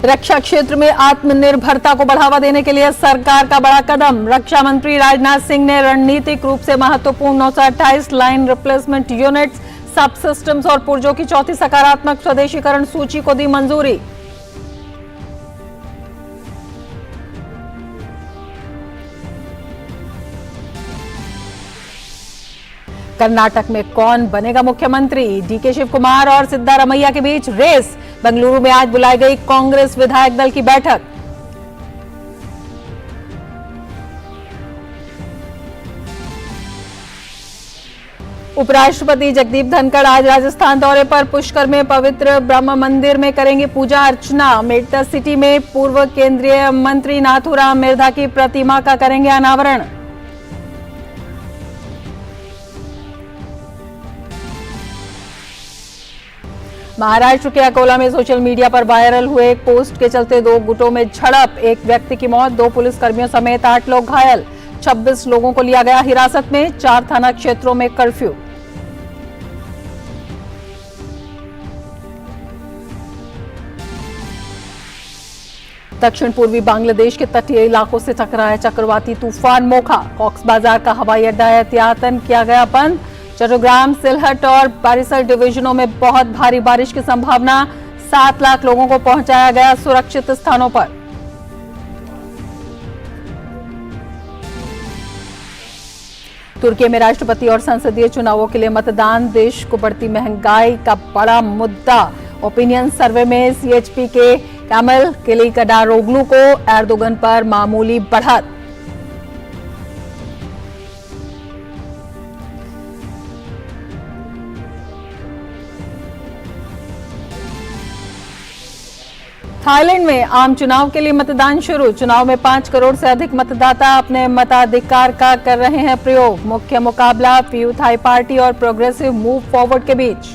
रक्षा क्षेत्र में आत्मनिर्भरता को बढ़ावा देने के लिए सरकार का बड़ा कदम। रक्षा मंत्री राजनाथ सिंह ने रणनीतिक रूप से महत्वपूर्ण 928 लाइन रिप्लेसमेंट यूनिट्स, सब सिस्टम्स और पुर्जों की चौथी सकारात्मक स्वदेशीकरण सूची को दी मंजूरी। कर्नाटक में कौन बनेगा मुख्यमंत्री? डीके शिव कुमार और सिद्धारमैया के बीच रेस। बेंगलुरु में आज बुलाई गई कांग्रेस विधायक दल की बैठक। उपराष्ट्रपति जगदीप धनखड़ आज राजस्थान दौरे पर। पुष्कर में पवित्र ब्रह्म मंदिर में करेंगे पूजा अर्चना। मेडता सिटी में पूर्व केंद्रीय मंत्री नाथूराम मिर्धा की प्रतिमा का करेंगे अनावरण। महाराष्ट्र के अकोला में सोशल मीडिया पर वायरल हुए एक पोस्ट के चलते दो गुटों में झड़प। एक व्यक्ति की मौत, 2 पुलिसकर्मियों समेत 8 लोग घायल। 26 लोगों को लिया गया हिरासत में। 4 थाना क्षेत्रों में कर्फ्यू। दक्षिण पूर्वी बांग्लादेश के तटीय इलाकों से टकराया चक्रवाती तूफान मोखा। कॉक्स बाजार का हवाई अड्डा एहतियातन किया गया बंद। चट्टग्राम, सिलहट और बारिसर डिवीजनों में बहुत भारी बारिश की संभावना। 7 लाख लोगों को पहुंचाया गया सुरक्षित स्थानों पर। तुर्की में राष्ट्रपति और संसदीय चुनावों के लिए मतदान। देश को बढ़ती महंगाई का बड़ा मुद्दा। ओपिनियन सर्वे में सीएचपी के कामिल किलिकदारोग्लू को एर्दोगन पर मामूली बढ़त। थाईलैंड में आम चुनाव के लिए मतदान शुरू। चुनाव में 5 करोड़ से अधिक मतदाता अपने मताधिकार का कर रहे हैं प्रयोग। मुख्य मुकाबला पीयू थाई पार्टी और प्रोग्रेसिव मूव फॉरवर्ड के बीच।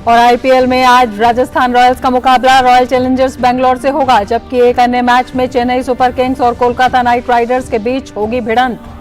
और आईपीएल में आज राजस्थान रॉयल्स का मुकाबला रॉयल चैलेंजर्स बेंगलोर से होगा, जबकि एक अन्य मैच में चेन्नई सुपर किंग्स और कोलकाता नाइट राइडर्स के बीच होगी भिड़ंत।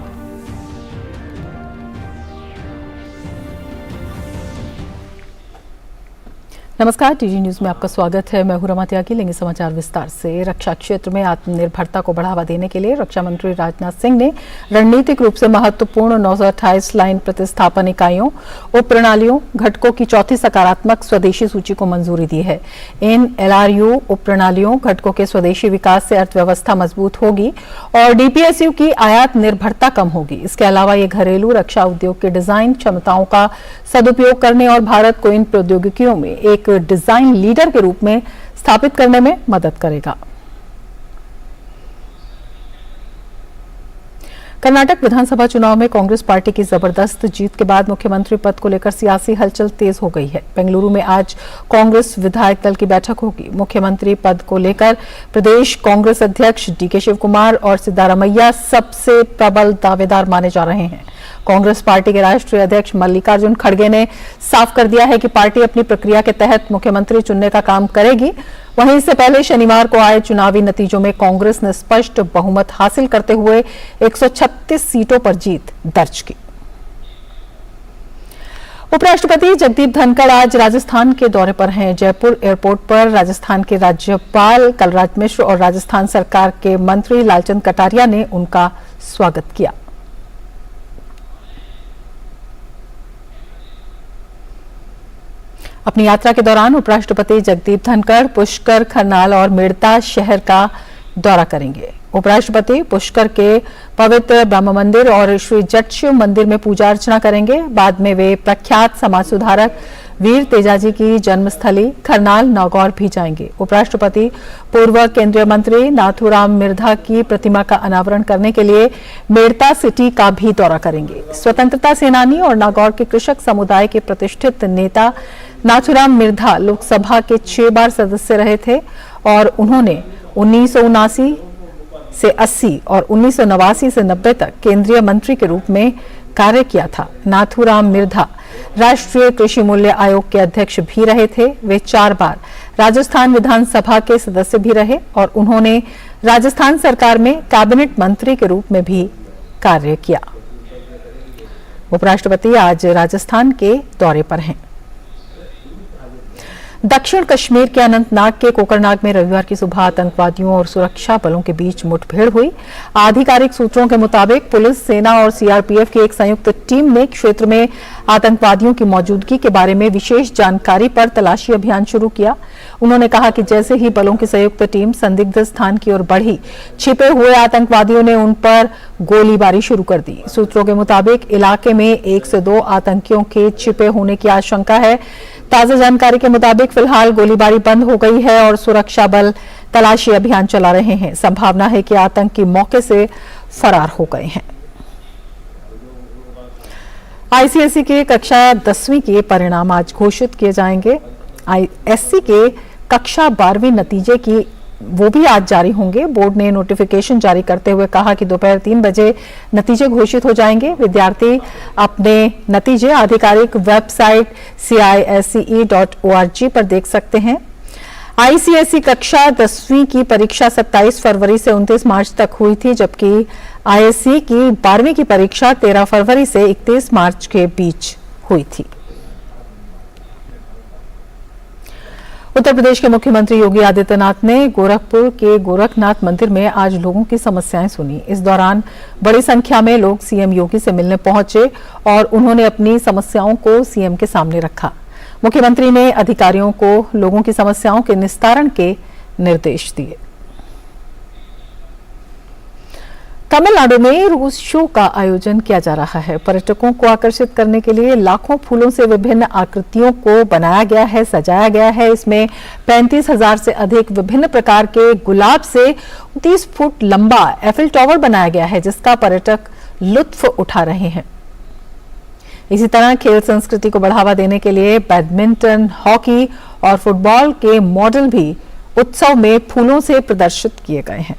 नमस्कार, टीजी न्यूज में आपका स्वागत है। मैं हूं रमा त्यागी। लेंगे समाचार विस्तार से। रक्षा क्षेत्र में आत्मनिर्भरता को बढ़ावा देने के लिए रक्षा मंत्री राजनाथ सिंह ने रणनीतिक रूप से महत्वपूर्ण 928 लाइन प्रतिस्थापन इकाइयों, उप प्रणालियों, घटकों की चौथी सकारात्मक स्वदेशी सूची को मंजूरी दी है। इन LRU उप प्रणालियों, घटकों के स्वदेशी विकास से अर्थव्यवस्था मजबूत होगी और DPSU की आयात निर्भरता कम होगी। इसके अलावा ये घरेलू रक्षा उद्योग के डिजाइन क्षमताओं का सदुपयोग करने और भारत को इन प्रौद्योगिकियों में एक डिजाइन लीडर के रूप में स्थापित करने में मदद करेगा। कर्नाटक विधानसभा चुनाव में कांग्रेस पार्टी की जबरदस्त जीत के बाद मुख्यमंत्री पद को लेकर सियासी हलचल तेज हो गई है। बेंगलुरु में आज कांग्रेस विधायक दल की बैठक होगी। मुख्यमंत्री पद को लेकर प्रदेश कांग्रेस अध्यक्ष डीके शिव कुमार और सिद्धारमैया सबसे प्रबल दावेदार माने जा रहे हैं। कांग्रेस पार्टी के राष्ट्रीय अध्यक्ष मल्लिकार्जुन खड़गे ने साफ कर दिया है कि पार्टी अपनी प्रक्रिया के तहत मुख्यमंत्री चुनने का काम करेगी। वहीं इससे पहले शनिवार को आए चुनावी नतीजों में कांग्रेस ने स्पष्ट बहुमत हासिल करते हुए 136 सीटों पर जीत दर्ज की। उपराष्ट्रपति जगदीप धनखड़ आज राजस्थान के दौरे पर हैं। जयपुर एयरपोर्ट पर राजस्थान के राज्यपाल कलराज मिश्र और राजस्थान सरकार के मंत्री लालचंद कटारिया ने उनका स्वागत किया। अपनी यात्रा के दौरान उपराष्ट्रपति जगदीप धनखड़ पुष्कर, खरनाल और मेड़ता शहर का दौरा करेंगे। उपराष्ट्रपति पुष्कर के पवित्र ब्रह्म मंदिर और श्री जट शिव मंदिर में पूजा अर्चना करेंगे। बाद में वे प्रख्यात समाज सुधारक वीर तेजाजी की जन्मस्थली खरनाल नागौर भी जाएंगे। उपराष्ट्रपति पूर्व केंद्रीय मंत्री नाथूराम मिर्धा की प्रतिमा का अनावरण करने के लिए मेड़ता सिटी का भी दौरा करेंगे। स्वतंत्रता सेनानी और नागौर के कृषक समुदाय के प्रतिष्ठित नेता नाथूराम मिर्धा लोकसभा के 6 बार सदस्य रहे थे और उन्होंने 1979 से 80 और 1989 से 90 तक केंद्रीय मंत्री के रूप में कार्य किया था। नाथूराम मिर्धा राष्ट्रीय कृषि मूल्य आयोग के अध्यक्ष भी रहे थे। वे 4 बार राजस्थान विधानसभा के सदस्य भी रहे और उन्होंने राजस्थान सरकार में कैबिनेट मंत्री के रूप में भी कार्य किया। उपराष्ट्रपति आज राजस्थान के दौरे पर हैं। दक्षिण कश्मीर के अनंतनाग के कोकरनाग में रविवार की सुबह आतंकवादियों और सुरक्षा बलों के बीच मुठभेड़ हुई। आधिकारिक सूत्रों के मुताबिक पुलिस, सेना और सीआरपीएफ की एक संयुक्त टीम ने क्षेत्र में आतंकवादियों की मौजूदगी के बारे में विशेष जानकारी पर तलाशी अभियान शुरू किया। उन्होंने कहा कि जैसे ही बलों की संयुक्त टीम संदिग्ध स्थान की ओर बढ़ी, छिपे हुए आतंकवादियों ने उन पर गोलीबारी शुरू कर दी। सूत्रों के मुताबिक इलाके में 1 से 2 आतंकियों के छिपे होने की आशंका है। ताजा जानकारी के मुताबिक फिलहाल गोलीबारी बंद हो गई है और सुरक्षा बल तलाशी अभियान चला रहे हैं। संभावना है कि आतंकी मौके से फरार हो गए हैं। आईसीएसई के कक्षा 10वीं के परिणाम आज घोषित किए जाएंगे। आईएससी के कक्षा 12वीं नतीजे की वो भी आज जारी होंगे। बोर्ड ने नोटिफिकेशन जारी करते हुए कहा कि दोपहर 3 बजे नतीजे घोषित हो जाएंगे। विद्यार्थी अपने नतीजे आधिकारिक वेबसाइट CISCE.org पर देख सकते हैं। आईसीएसई कक्षा 10वीं की परीक्षा 27 फरवरी से 29 मार्च तक हुई थी, जबकि आईएससी की 12वीं की परीक्षा 13 फरवरी से 31 मार्च के बीच हुई थी। उत्तर प्रदेश के मुख्यमंत्री योगी आदित्यनाथ ने गोरखपुर के गोरखनाथ मंदिर में आज लोगों की समस्याएं सुनी। इस दौरान बड़ी संख्या में लोग सीएम योगी से मिलने पहुंचे और उन्होंने अपनी समस्याओं को सीएम के सामने रखा। मुख्यमंत्री ने अधिकारियों को लोगों की समस्याओं के निस्तारण के निर्देश दिए। तमिलनाडु में रोज शो का आयोजन किया जा रहा है। पर्यटकों को आकर्षित करने के लिए लाखों फूलों से विभिन्न आकृतियों को बनाया गया है, सजाया गया है। इसमें 35,000 से अधिक विभिन्न प्रकार के गुलाब से 30 फुट लंबा एफिल टावर बनाया गया है, जिसका पर्यटक लुत्फ उठा रहे हैं। इसी तरह खेल संस्कृति को बढ़ावा देने के लिए बैडमिंटन, हॉकी और फुटबॉल के मॉडल भी उत्सव में फूलों से प्रदर्शित किए गए हैं।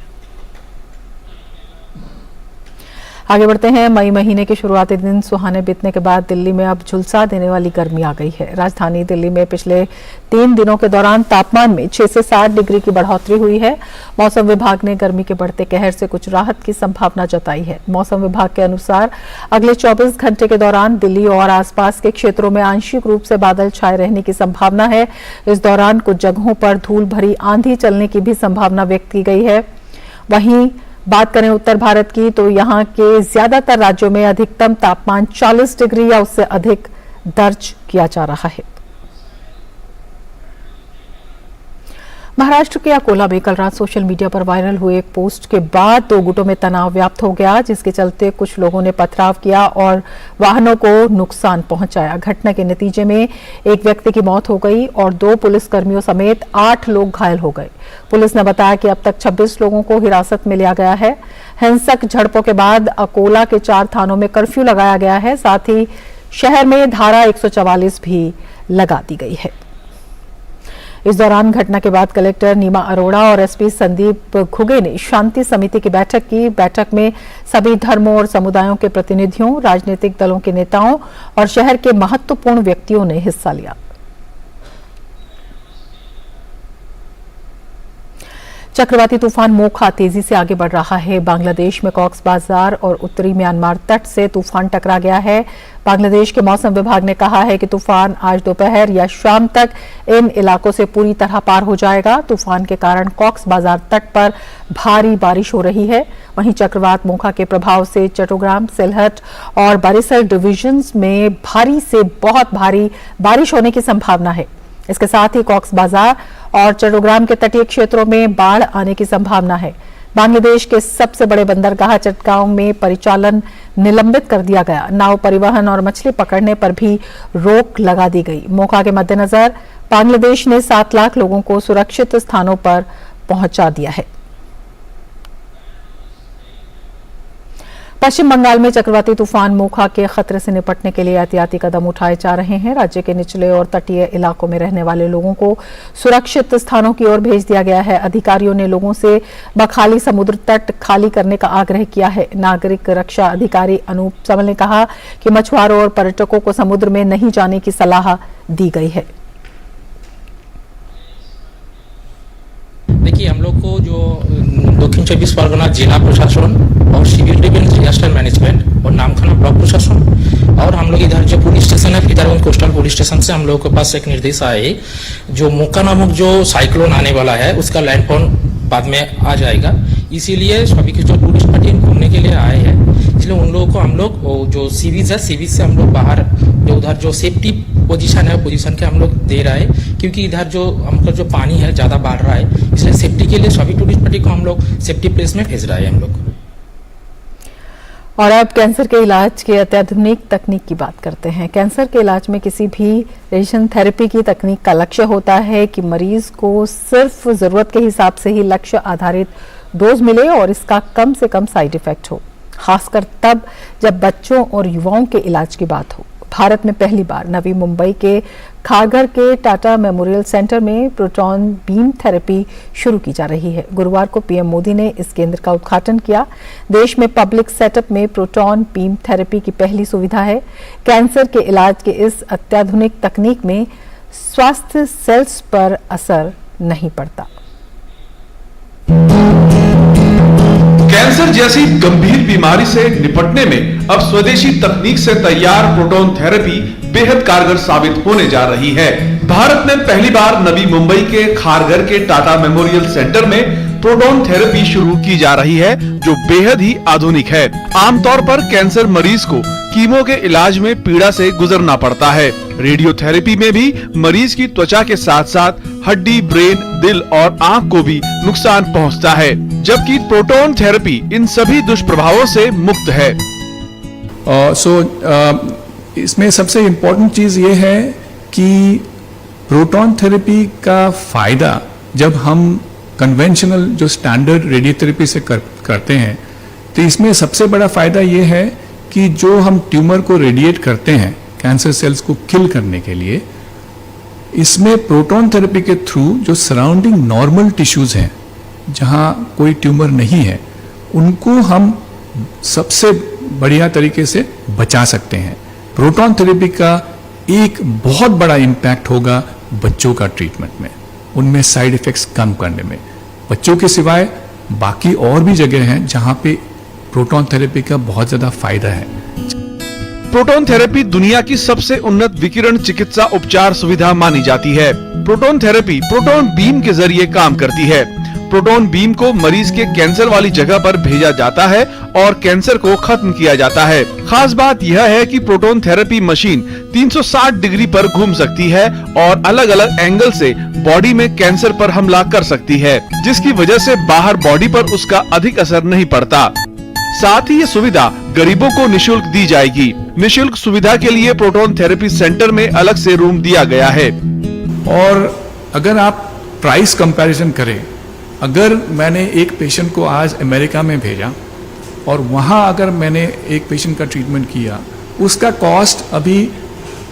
आगे बढ़ते हैं। मई महीने के शुरुआती दिन सुहाने बीतने के बाद दिल्ली में अब झुलसा देने वाली गर्मी आ गई है। राजधानी दिल्ली में पिछले 3 दिनों के दौरान तापमान में 6 से 7 डिग्री की बढ़ोतरी हुई है। मौसम विभाग ने गर्मी के बढ़ते कहर से कुछ राहत की संभावना जताई है। मौसम विभाग के अनुसार अगले 24 घंटे के दौरान दिल्ली और आसपास के क्षेत्रों में आंशिक रूप से बादल छाए रहने की संभावना है। इस दौरान कुछ जगहों पर धूल भरी आंधी चलने की भी संभावना व्यक्त की गई है। वहीं बात करें उत्तर भारत की, तो यहां के ज्यादातर राज्यों में अधिकतम तापमान 40 डिग्री या उससे अधिक दर्ज किया जा रहा है। महाराष्ट्र के अकोला में कल रात सोशल मीडिया पर वायरल हुए एक पोस्ट के बाद 2 गुटों में तनाव व्याप्त हो गया, जिसके चलते कुछ लोगों ने पथराव किया और वाहनों को नुकसान पहुंचाया। घटना के नतीजे में एक व्यक्ति की मौत हो गई और 2 पुलिसकर्मियों समेत 8 लोग घायल हो गए। पुलिस ने बताया कि अब तक 26 लोगों को हिरासत में लिया गया है। हिंसक झड़पों के बाद अकोला के 4 थानों में कर्फ्यू लगाया गया है। साथ ही शहर में धारा 144 भी लगा दी गई है। इस दौरान घटना के बाद कलेक्टर नीमा अरोड़ा और एसपी संदीप घुगे ने शांति समिति की बैठक की। बैठक में सभी धर्मों और समुदायों के प्रतिनिधियों, राजनीतिक दलों के नेताओं और शहर के महत्वपूर्ण व्यक्तियों ने हिस्सा लिया। चक्रवाती तूफान मोखा तेजी से आगे बढ़ रहा है। बांग्लादेश में कॉक्स बाजार और उत्तरी म्यांमार तट से तूफान टकरा गया है। बांग्लादेश के मौसम विभाग ने कहा है कि तूफान आज दोपहर या शाम तक इन इलाकों से पूरी तरह पार हो जाएगा। तूफान के कारण कॉक्स बाजार तट पर भारी बारिश हो रही है। वहीं चक्रवात मोखा के प्रभाव से चट्टग्राम, सिलहट और बारिसर डिविजन्स में भारी से बहुत भारी बारिश होने की संभावना है। इसके साथ ही कॉक्स बाजार और चट्टग्राम के तटीय क्षेत्रों में बाढ़ आने की संभावना है। बांग्लादेश के सबसे बड़े बंदरगाह चटगांव में परिचालन निलंबित कर दिया गया। नाव परिवहन और मछली पकड़ने पर भी रोक लगा दी गई। मोखा के मद्देनजर बांग्लादेश ने 7 लाख लोगों को सुरक्षित स्थानों पर पहुंचा दिया है। पश्चिम बंगाल में चक्रवाती तूफान मोखा के खतरे से निपटने के लिए एहतियाती कदम उठाए जा रहे हैं। राज्य के निचले और तटीय इलाकों में रहने वाले लोगों को सुरक्षित स्थानों की ओर भेज दिया गया है। अधिकारियों ने लोगों से बखाली समुद्र तट खाली करने का आग्रह किया है। नागरिक रक्षा अधिकारी अनूप समल ने कहा कि मछुआरों और पर्यटकों को समुद्र में नहीं जाने की सलाह दी गई है। देखिए, हम लोग को जो दक्षिण दक्षिण 24 परगना जिला प्रशासन और सिविल डिफेंस डिजास्टर मैनेजमेंट और नामखाना ब्लॉक प्रशासन और हम लोग इधर जो पुलिस स्टेशन है इधर कोस्टल पुलिस स्टेशन से हम लोगों के पास एक निर्देश आया है, जो मोका नामक जो साइक्लोन आने वाला है उसका लैंडफॉल बाद में आ जाएगा, इसीलिए सभी के जो टूरिस्ट पार्टी घूमने के लिए आए हैं, इसलिए उन लोगों को हम लोग जो सीवीज है सीवीज से हम लोग बाहर जो उधर जो सेफ्टी पोजीशन है पोजीशन के हम लोग दे रहा है, क्योंकि इधर जो हमको जो पानी है ज़्यादा बढ़ रहा है, इसलिए सेफ्टी के लिए सभी टूरिस्ट पार्टी को हम लोग सेफ्टी प्लेस में भेज रहा है हम लोग। और अब कैंसर के इलाज के अत्याधुनिक तकनीक की बात करते हैं। कैंसर के इलाज में किसी भी रेडिएशन थेरेपी की तकनीक का लक्ष्य होता है कि मरीज को सिर्फ जरूरत के हिसाब से ही लक्ष्य आधारित डोज मिले और इसका कम से कम साइड इफेक्ट हो, खासकर तब जब बच्चों और युवाओं के इलाज की बात हो। भारत में पहली बार नवी मुंबई के खारघर के टाटा मेमोरियल सेंटर में प्रोटॉन बीम थेरेपी शुरू की जा रही है। गुरुवार को पीएम मोदी ने इस केंद्र का उद्घाटन किया। देश में पब्लिक सेटअप में प्रोटॉन बीम थेरेपी की पहली सुविधा है। कैंसर के इलाज के इस अत्याधुनिक तकनीक में स्वास्थ्य सेल्स पर असर नहीं पड़ता। कैंसर जैसी गंभीर बीमारी से निपटने में अब स्वदेशी तकनीक से तैयार प्रोटॉन थेरेपी बेहद कारगर साबित होने जा रही है। भारत में पहली बार नवी मुंबई के खारघर के टाटा मेमोरियल सेंटर में प्रोटॉन थेरेपी शुरू की जा रही है, जो बेहद ही आधुनिक है। आमतौर पर कैंसर मरीज को कीमो के इलाज में पीड़ा से गुजरना पड़ता है। रेडियोथेरेपी में भी मरीज की त्वचा के साथ साथ हड्डी, ब्रेन, दिल और आंख को भी नुकसान पहुंचता है, जबकि प्रोटॉन थेरेपी इन सभी दुष्प्रभावों से मुक्त है। इसमें सबसे इम्पोर्टेंट चीज ये है कि प्रोटॉन थेरेपी का फायदा जब हम कन्वेंशनल जो स्टैंडर्ड रेडियोथेरेपी से करते हैं, तो इसमें सबसे बड़ा फायदा ये है कि जो हम ट्यूमर को रेडिएट करते हैं कैंसर सेल्स को किल करने के लिए, इसमें प्रोटॉन थेरेपी के थ्रू जो सराउंडिंग नॉर्मल टिश्यूज हैं जहां कोई ट्यूमर नहीं है, उनको हम सबसे बढ़िया तरीके से बचा सकते हैं। प्रोटॉन थेरेपी का एक बहुत बड़ा इम्पैक्ट होगा बच्चों का ट्रीटमेंट में, उनमें साइड इफेक्ट्स कम करने में। बच्चों के सिवाय बाकी और भी जगह हैं जहां पे प्रोटॉन थेरेपी का बहुत ज्यादा फायदा है। प्रोटॉन थेरेपी दुनिया की सबसे उन्नत विकिरण चिकित्सा उपचार सुविधा मानी जाती है। प्रोटॉन थेरेपी प्रोटॉन बीम के जरिए काम करती है। प्रोटॉन बीम को मरीज के कैंसर वाली जगह पर भेजा जाता है और कैंसर को खत्म किया जाता है। खास बात यह है कि प्रोटॉन थेरेपी मशीन 360 डिग्री पर घूम सकती है और अलग अलग एंगल से बॉडी में कैंसर पर हमला कर सकती है, जिसकी वजह से बाहर बॉडी पर उसका अधिक असर नहीं पड़ता। साथ ही ये सुविधा गरीबों को निशुल्क दी जाएगी। निशुल्क सुविधा के लिए प्रोटॉन थेरेपी सेंटर में अलग से रूम दिया गया है। और अगर आप प्राइस कंपैरिजन करें, अगर मैंने एक पेशेंट को आज अमेरिका में भेजा और वहाँ अगर मैंने एक पेशेंट का ट्रीटमेंट किया, उसका कॉस्ट अभी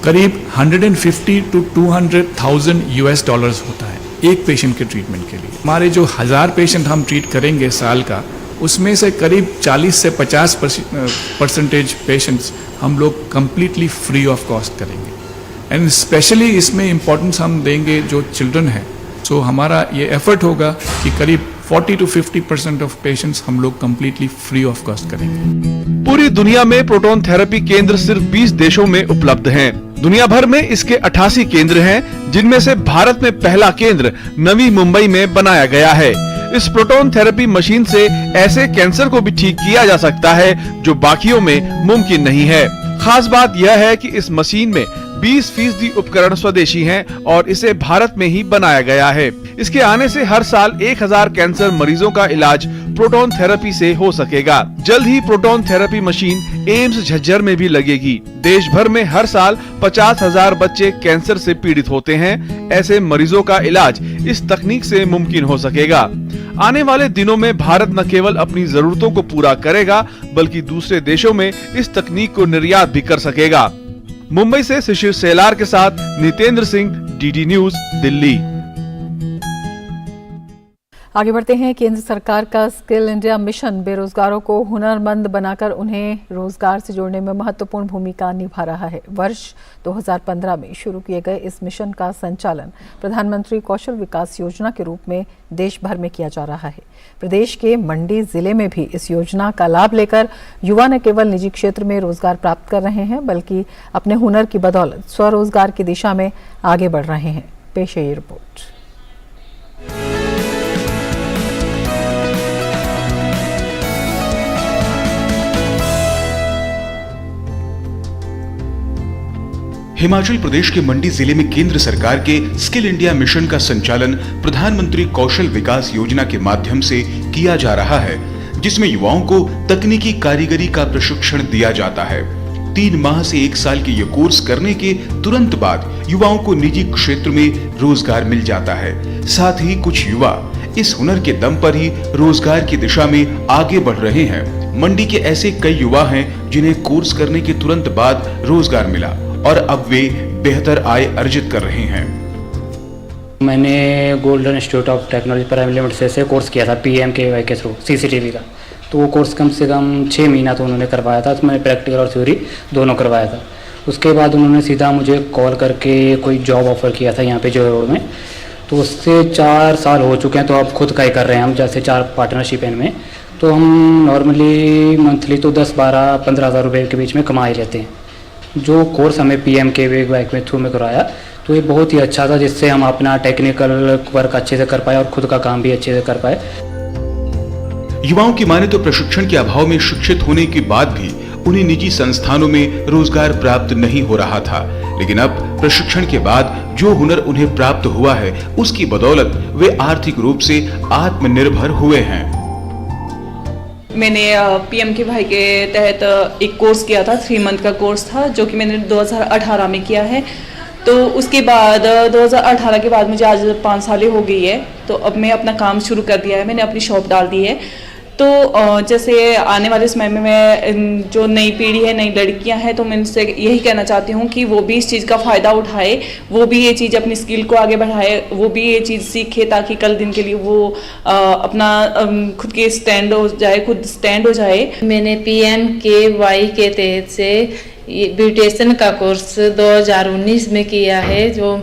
करीब 150 to 200,000 US डॉलर्स होता है एक पेशेंट के ट्रीटमेंट के लिए। हमारे जो 1000 पेशेंट हम ट्रीट करेंगे साल का, उसमें से करीब 40 से 50% पेशेंट्स हम लोग कम्प्लीटली फ्री ऑफ कॉस्ट करेंगे। एंड स्पेशली इसमें इम्पोर्टेंस हम देंगे जो चिल्ड्रन हैं। सो हमारा ये एफर्ट होगा कि करीब 40 to 50% ऑफ पेशेंट्स हम लोग कम्प्लीटली फ्री ऑफ कॉस्ट करेंगे। पूरी दुनिया में प्रोटॉन थेरेपी केंद्र सिर्फ 20 देशों में उपलब्ध हैं। दुनिया भर में इसके 88 केंद्र हैं, जिनमें से भारत में पहला केंद्र नवी मुंबई में बनाया गया है। इस प्रोटॉन थेरेपी मशीन से ऐसे कैंसर को भी ठीक किया जा सकता है जो बाकियों में मुमकिन नहीं है। खास बात यह है कि इस मशीन में 20% उपकरण स्वदेशी हैं और इसे भारत में ही बनाया गया है। इसके आने से हर साल 1000 कैंसर मरीजों का इलाज प्रोटॉन थेरेपी से हो सकेगा। जल्द ही proton therapy machine AIIMS Jhajjar में भी लगेगी। देश भर में हर साल 50,000 बच्चे कैंसर से पीड़ित होते हैं। ऐसे मरीजों का इलाज इस तकनीक से मुमकिन हो सकेगा। आने वाले दिनों में भारत न केवल अपनी जरूरतों को पूरा करेगा, बल्कि दूसरे देशों में इस तकनीक को निर्यात भी कर सकेगा। मुंबई से शिशिर सेलार के साथ नितेंद्र सिंह, डीडी न्यूज, दिल्ली। आगे बढ़ते हैं। केंद्र सरकार का स्किल इंडिया मिशन बेरोजगारों को हुनरमंद बनाकर उन्हें रोजगार से जोड़ने में महत्वपूर्ण भूमिका निभा रहा है। वर्ष 2015 में शुरू किए गए इस मिशन का संचालन प्रधानमंत्री कौशल विकास योजना के रूप में देश भर में किया जा रहा है। प्रदेश के मंडी जिले में भी इस योजना का लाभ लेकर युवा न केवल निजी क्षेत्र में रोजगार प्राप्त कर रहे हैं, बल्कि अपने हुनर की बदौलत स्वरोजगार की दिशा में आगे बढ़ रहे हैं। पेश है ये रिपोर्ट। हिमाचल प्रदेश के मंडी जिले में केंद्र सरकार के स्किल इंडिया मिशन का संचालन प्रधानमंत्री कौशल विकास योजना के माध्यम से किया जा रहा है, जिसमें युवाओं को तकनीकी कारीगरी का प्रशिक्षण दिया जाता है। 3 माह से 1 साल के ये कोर्स करने के तुरंत बाद युवाओं को निजी क्षेत्र में रोजगार मिल जाता है। साथ ही कुछ युवा इस हुनर के दम पर ही रोजगार की दिशा में आगे बढ़ रहे हैं। मंडी के ऐसे कई युवा हैं जिन्हें कोर्स करने के तुरंत बाद रोजगार मिला और अब वे बेहतर आय अर्जित कर रहे हैं। मैंने golden institute of technology private limited से कोर्स किया था PMKVY के थ्रू CCTV का। तो वो कोर्स कम से कम 6 महीना तो उन्होंने करवाया था। तो मैंने प्रैक्टिकल और थ्योरी दोनों करवाया था। उसके बाद उन्होंने सीधा मुझे कॉल करके कोई जॉब ऑफर किया था यहाँ पे जो रोड में। तो उससे 4 साल हो चुके हैं। तो अब खुद का ही कर रहे हैं हम, जैसे 4 पार्टनरशिप इनमें। तो हम नॉर्मली मंथली तो 10, 12, 15 हज़ार रुपये के बीच में कमा ही लेते हैं। जो कोर्स हमें PMKVY के थ्रू में कराया तो ये बहुत ही अच्छा था, जिससे हम अपना टेक्निकल वर्क अच्छे से कर पाए और खुद का काम भी अच्छे से कर पाए। युवाओं की माने तो प्रशिक्षण के अभाव में शिक्षित होने के बाद भी उन्हें निजी संस्थानों में रोजगार प्राप्त नहीं हो रहा था, लेकिन अब प्रशिक्षण के बाद जो हुनर उन्हें प्राप्त हुआ है उसकी बदौलत वे आर्थिक रूप से आत्मनिर्भर हुए हैं। मैंने PMKVY के तहत एक कोर्स किया था, 3 मंथ का कोर्स था, जो कि मैंने 2018 में किया है। तो उसके बाद 2018 के बाद मुझे आज 5 साल हो गई है। तो अब मैं अपना काम शुरू कर दिया है, मैंने अपनी शॉप डाल दी है। तो जैसे आने वाले समय में मैं जो नई पीढ़ी है, नई लड़कियां हैं, तो मैं उनसे यही कहना चाहती हूँ कि वो भी इस चीज़ का फ़ायदा उठाए, वो भी ये चीज़ अपनी स्किल को आगे बढ़ाए, वो भी ये चीज़ सीखे, ताकि कल दिन के लिए वो अपना खुद के स्टैंड हो जाए, खुद स्टैंड हो जाए। मैंने PMKVY के तहत से ब्यूटिशियन का कोर्स 2019 में किया है। जो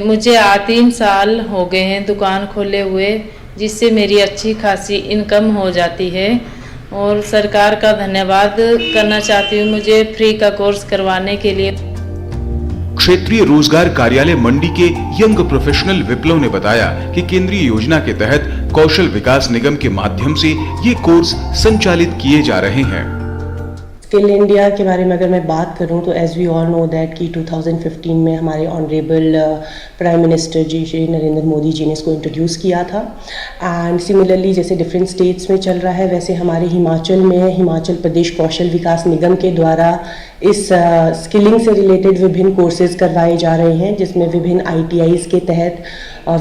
मुझे 3 साल हो गए हैं दुकान खोले हुए, जिससे मेरी अच्छी खासी इनकम हो जाती है। और सरकार का धन्यवाद करना चाहती हूँ मुझे फ्री का कोर्स करवाने के लिए। क्षेत्रीय रोजगार कार्यालय मंडी के यंग प्रोफेशनल विप्लव ने बताया कि केंद्रीय योजना के तहत कौशल विकास निगम के माध्यम से ये कोर्स संचालित किए जा रहे हैं। स्किल इंडिया के बारे में अगर मैं बात करूं तो as we all know that कि 2015 में हमारे honourable prime minister ji Shri Narendra Modi ji ने इसको इंट्रोड्यूस किया था। एंड सिमिलरली जैसे डिफरेंट स्टेट्स में चल रहा है, वैसे हमारे हिमाचल में हिमाचल प्रदेश कौशल विकास निगम के द्वारा इस स्किलिंग से रिलेटेड विभिन्न कोर्सेज करवाए जा रहे हैं, जिसमें विभिन्न ITIs के तहत,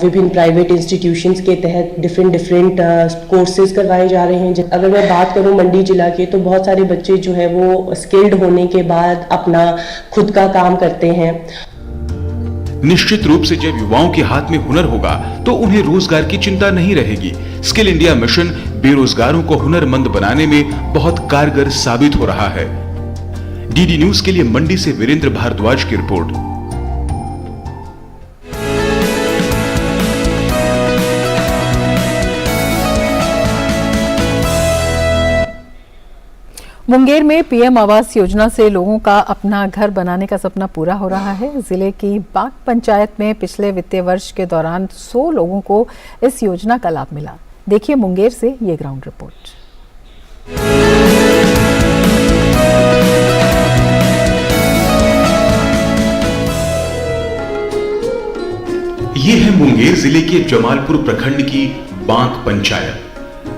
विभिन्न प्राइवेट इंस्टीट्यूशंस के तहत डिफरेंट कोर्सेज करवाए जा रहे हैं। अगर मैं बात करूं मंडी जिला के, तो बहुत सारे बच्चे जो है वो स्किल्ड होने के बाद अपना खुद का काम करते हैं। निश्चित रूप से जब युवाओं के हाथ में हुनर होगा तो उन्हें रोजगार की चिंता नहीं रहेगी। स्किल इंडिया मिशन बेरोजगारों को हुनरमंद बनाने में बहुत कारगर साबित हो रहा है। DD न्यूज के लिए मंडी से वीरेंद्र भारद्वाज की रिपोर्ट। मुंगेर में PM आवास योजना से लोगों का अपना घर बनाने का सपना पूरा हो रहा है। जिले की बाग पंचायत में पिछले वित्तीय वर्ष के दौरान 100 लोगों को इस योजना का लाभ मिला। देखिए मुंगेर से ये ग्राउंड रिपोर्ट। ये है मुंगेर जिले के जमालपुर प्रखंड की बाग पंचायत।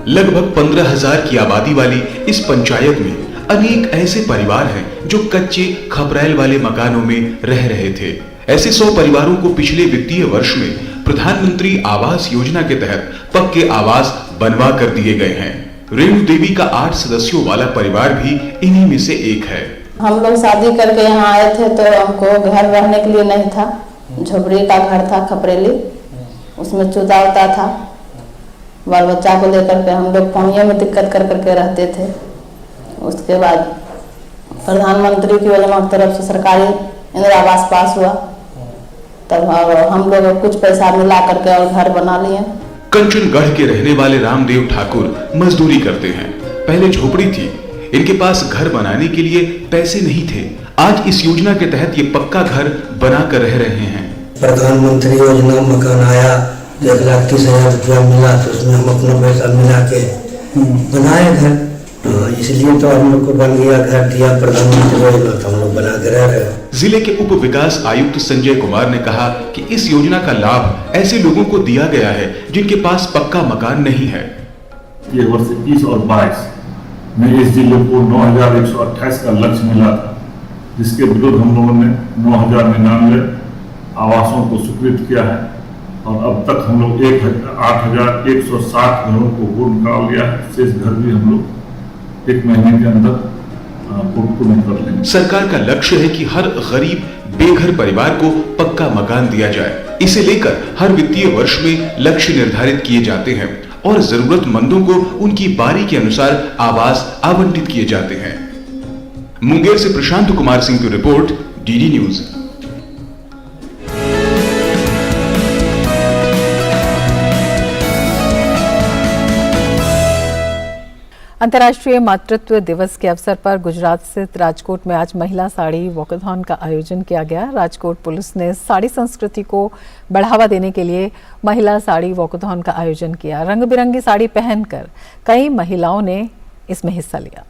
लगभग 15,000 की आबादी वाली इस पंचायत में अनेक ऐसे परिवार हैं जो कच्चे खपरैल वाले मकानों में रह रहे थे। ऐसे 100 परिवारों को पिछले वित्तीय वर्ष में प्रधानमंत्री आवास योजना के तहत पक्के आवास बनवा कर दिए गए हैं। रेणु देवी का 8 सदस्यों वाला परिवार भी इन्हीं में से एक है। हम लोग शादी करके यहाँ आए थे तो हमको घर रहने के लिए नहीं था, झोपड़ी का घर था खपरेली, उसमें चूल्हा होता था। बाल बच्चा को लेकर के हम लोग पानियों में दिक्कत कर करके रहते थे। उसके बाद प्रधानमंत्री की योजना की तरफ से सरकारी इंदिरा आवास पास हुआ, तब हम लोग कुछ पैसा मिला करके और घर बना लिए। कंचनगढ़ के रहने वाले रामदेव ठाकुर मजदूरी करते हैं। पहले झोपड़ी थी, इनके पास घर बनाने के लिए पैसे नहीं थे। आज इस योजना के तहत ये पक्का घर बना कर रह रहे हैं। प्रधानमंत्री योजना मकान आया, 1,30,000 रुपया मिला, तो उसमें हम अपना पैसा मिला के बनाए घर, इसलिए तो हम लोग को बन गया घर, दिया प्रधानमंत्री योजना, तो हम लोग बना के रह रहे हैं। जिले के उप विकास आयुक्त संजय कुमार ने कहा कि इस योजना का लाभ ऐसे लोगों को दिया गया है जिनके पास पक्का मकान नहीं है। ये वर्ष 21 और 22 में इस जिले को 9,128 का लक्ष्य मिला था, जिसके विरुद्ध हम लोगों ने 9,099 आवासों को स्वीकृत किया है और अब तक हम लोग 8,160 घरों को पूर्ण निकाल लिया है। शेष घर भी हम लोग 1 महीने के अंदर पूर्ण कर लेंगे। सरकार का लक्ष्य है कि हर गरीब बेघर परिवार को पक्का मकान दिया जाए। इसे लेकर हर वित्तीय वर्ष में लक्ष्य निर्धारित किए जाते हैं और जरूरतमंदों को उनकी बारी के अनुसार आवास आवंटित किए जाते हैं। मुंगेर से प्रशांत कुमार सिंह की रिपोर्ट, डीडी न्यूज। अंतर्राष्ट्रीय मातृत्व दिवस के अवसर पर गुजरात स्थित राजकोट में आज महिला साड़ी वॉकथॉन का आयोजन किया गया। राजकोट पुलिस ने साड़ी संस्कृति को बढ़ावा देने के लिए महिला साड़ी वॉकथॉन का आयोजन किया। रंग बिरंगी साड़ी पहनकर कई महिलाओं ने इसमें हिस्सा लिया।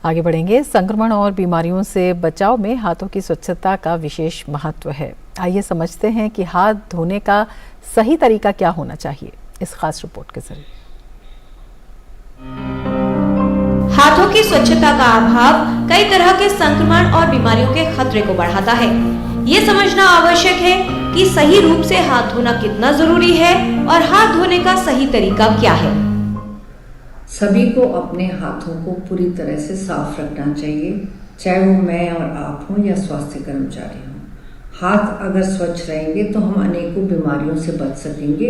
आगे बढ़ेंगे। संक्रमण और बीमारियों से बचाव में हाथों की स्वच्छता का विशेष महत्व है। आइए समझते हैं कि हाथ धोने का सही तरीका क्या होना चाहिए, इस खास रिपोर्ट के जरिए। हाथों की स्वच्छता का अभाव कई तरह के संक्रमण और बीमारियों के खतरे को बढ़ाता है। ये समझना आवश्यक है कि सही रूप से हाथ धोना कितना जरूरी है और हाथ धोने का सही तरीका क्या है। सभी को अपने हाथों को पूरी तरह से साफ रखना चाहिए, चाहे वो मैं और आप हों या स्वास्थ्य कर्मचारी हों। हाथ अगर स्वच्छ रहेंगे तो हम अनेकों बीमारियों से बच सकेंगे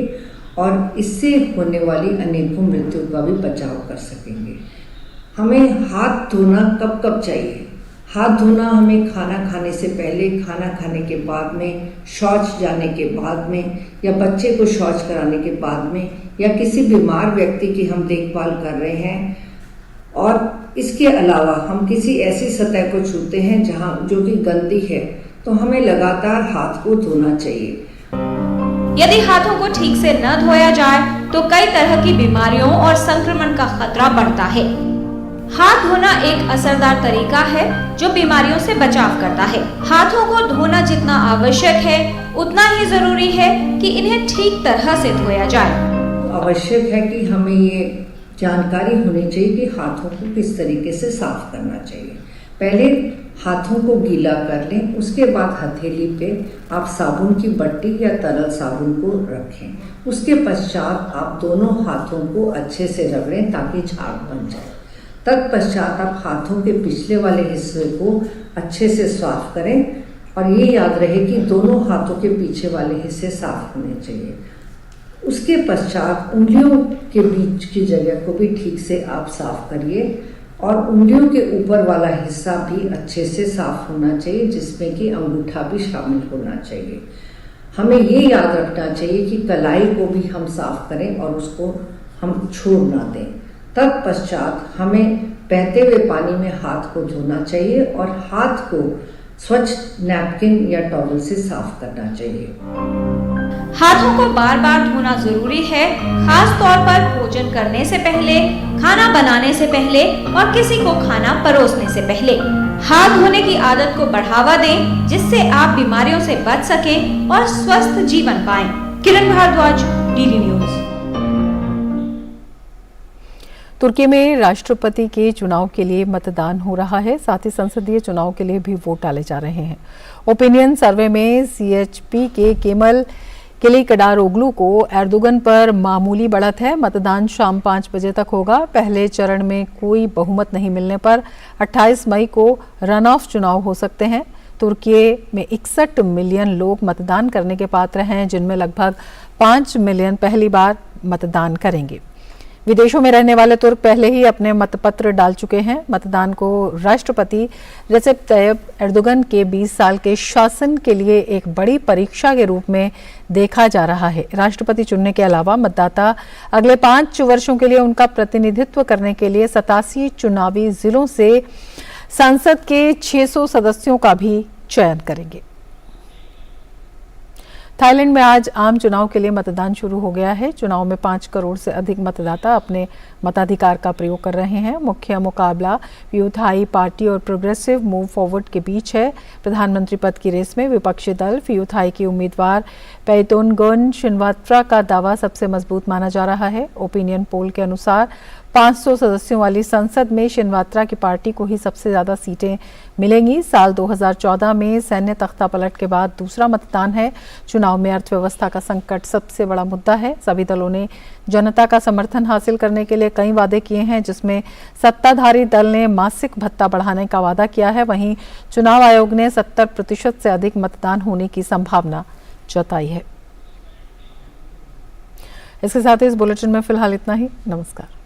और इससे होने वाली अनेकों मृत्यु का भी बचाव कर सकेंगे। हमें हाथ धोना कब कब चाहिए? हाथ धोना हमें खाना खाने से पहले, खाना खाने के बाद में, शौच जाने के बाद में, या बच्चे को शौच कराने के बाद में, या किसी बीमार व्यक्ति की हम देखभाल कर रहे हैं, और इसके अलावा हम किसी ऐसी सतह को छूते हैं जहां जो कि गंदी है, तो हमें लगातार हाथ को धोना चाहिए। यदि हाथों को ठीक से न धोया जाए तो कई तरह की बीमारियों और संक्रमण का खतरा बढ़ता है। हाथ धोना एक असरदार तरीका है जो बीमारियों से बचाव करता है। हाथों को धोना जितना आवश्यक है उतना ही जरूरी है कि इन्हें ठीक तरह से धोया जाए। आवश्यक है कि हमें ये जानकारी होनी चाहिए कि हाथों को किस तरीके से साफ करना चाहिए। पहले हाथों को गीला कर लें, उसके बाद हथेली पे आप साबुन की बट्टी या तरल साबुन को रखें। उसके पश्चात आप दोनों हाथों को अच्छे से रगड़ें ताकि झाग बन जाए। तत्पश्चात आप हाथों के पिछले वाले हिस्से को अच्छे से साफ करें और ये याद रहे कि दोनों हाथों के पीछे वाले हिस्से साफ होने चाहिए। उसके पश्चात उंगलियों के बीच की जगह को भी ठीक से आप साफ करिए और उंगलियों के ऊपर वाला हिस्सा भी अच्छे से साफ होना चाहिए, जिसमें कि अंगूठा भी शामिल होना चाहिए। हमें ये याद रखना चाहिए कि कलाई को भी हम साफ करें और उसको हम छोड़ ना दें। तत्पश्चात हमें बहते हुए पानी में हाथ को धोना चाहिए और हाथ को स्वच्छ नैपकिन या टॉवल से साफ करना चाहिए। हाथों को बार बार धोना जरूरी है, खास तौर पर भोजन करने से पहले, खाना बनाने से पहले और किसी को खाना परोसने से पहले। हाथ धोने की आदत को बढ़ावा दें जिससे आप बीमारियों से बच सकें और स्वस्थ जीवन पाएं। किरण भारद्वाज, डीडी न्यूज। तुर्की में राष्ट्रपति के चुनाव के लिए मतदान हो रहा है, साथ ही संसदीय चुनाव के लिए भी वोट डाले जा रहे हैं। ओपिनियन सर्वे में सीएचपी के केमल किलिकडारोग्लू को एर्दोगन पर मामूली बढ़त है। मतदान शाम 5 बजे तक होगा। पहले चरण में कोई बहुमत नहीं मिलने पर 28 मई को रन ऑफ चुनाव हो सकते हैं। तुर्की में 61 मिलियन लोग मतदान करने के पात्र हैं, जिनमें लगभग 5 मिलियन पहली बार मतदान करेंगे। विदेशों में रहने वाले तुर्क पहले ही अपने मतपत्र डाल चुके हैं। मतदान को राष्ट्रपति रेसेप तैयब एर्दोगन के 20 साल के शासन के लिए एक बड़ी परीक्षा के रूप में देखा जा रहा है। राष्ट्रपति चुनने के अलावा मतदाता अगले 5 वर्षों के लिए उनका प्रतिनिधित्व करने के लिए 87 चुनावी जिलों से संसद के 600 सदस्यों का भी चयन करेंगे। थाईलैंड में आज आम चुनाव के लिए मतदान शुरू हो गया है। चुनाव में 5 करोड़ से अधिक मतदाता अपने मताधिकार का प्रयोग कर रहे हैं। मुख्य मुकाबला फियूथाई पार्टी और प्रोग्रेसिव मूव फॉरवर्ड के बीच है। प्रधानमंत्री पद की रेस में विपक्षी दल फियूथाई की उम्मीदवार पैतोनगोन शिनवात्रा का दावा सबसे मजबूत माना जा रहा है। ओपिनियन पोल के अनुसार 500 सदस्यों वाली संसद में शिनवात्रा की पार्टी को ही सबसे ज्यादा सीटें मिलेंगी। साल 2014 में सैन्य तख्ता पलट के बाद दूसरा मतदान है। चुनाव में अर्थव्यवस्था का संकट सबसे बड़ा मुद्दा है। सभी दलों ने जनता का समर्थन हासिल करने के लिए कई वादे किए हैं, जिसमें सत्ताधारी दल ने मासिक भत्ता बढ़ाने का वादा किया है। वहीं चुनाव आयोग ने 70% से अधिक मतदान होने की संभावना जताई है। इसके साथ ही इस बुलेटिन में फिलहाल इतना ही। नमस्कार।